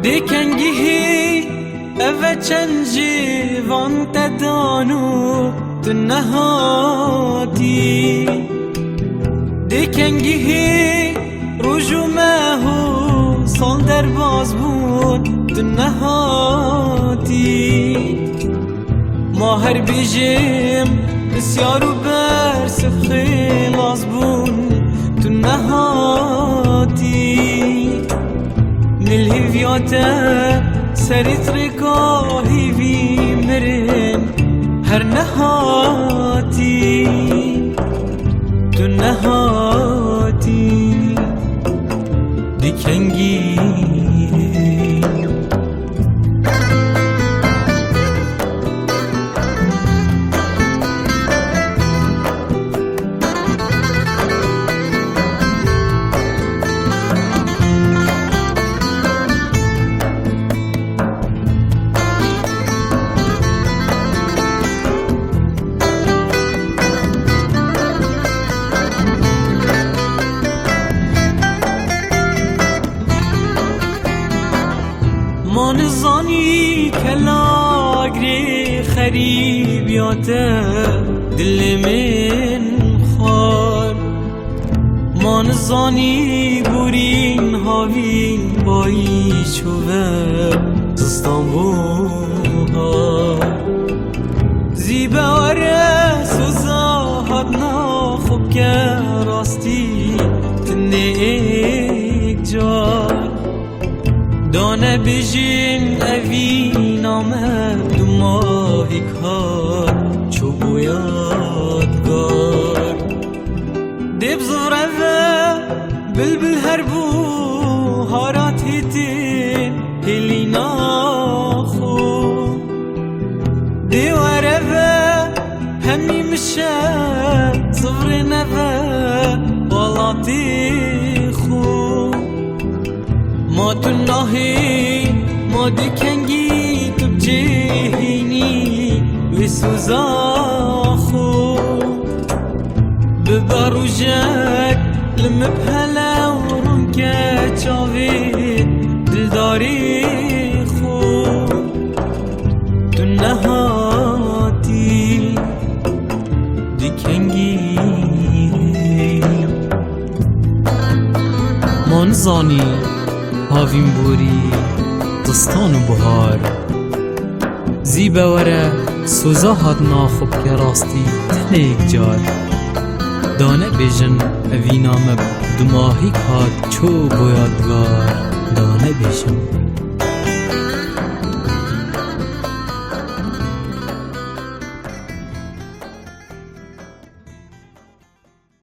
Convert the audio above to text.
دیکنگی اوه چند جیوان تدانو تو نهاتی دیکنگی روژو مهو سال در باز بود تو نهاتی ما هر بیجیم بسیارو بر سفخی لاز بون تو نهاتی نلهیویاته سریت رکا هیوی مرن هر نهاتی تو نهاتی دیکنگی ما نزانی کلاگری خریبیاته دل من خوار ما نزانی بورین هاوین بایی چوه زستان بوهار زیبه وره سوزا هدنا خوب که راستی تنه ایک جار دانه بجین اوی نامه دو ماهی کار چو بویادگار دیب زوره و بلبل هر بو هارات هیتین هلی ناخو دیواره و همی مشه زوره نوه بالاتی خو ما تو ناهی ما دیکنگی تو بجهینی و سوزا خو ببارو جک لمبهلا ورون که چاوی دلداری خو تو نهاتی دیکنگی ما نزانی هاوین بوری دستان و بهار زیبه وره سوزا هدنا خوب که راستی تنیک جار دانه بیجن اوی نامه دو ماهی کاد چو بویادگار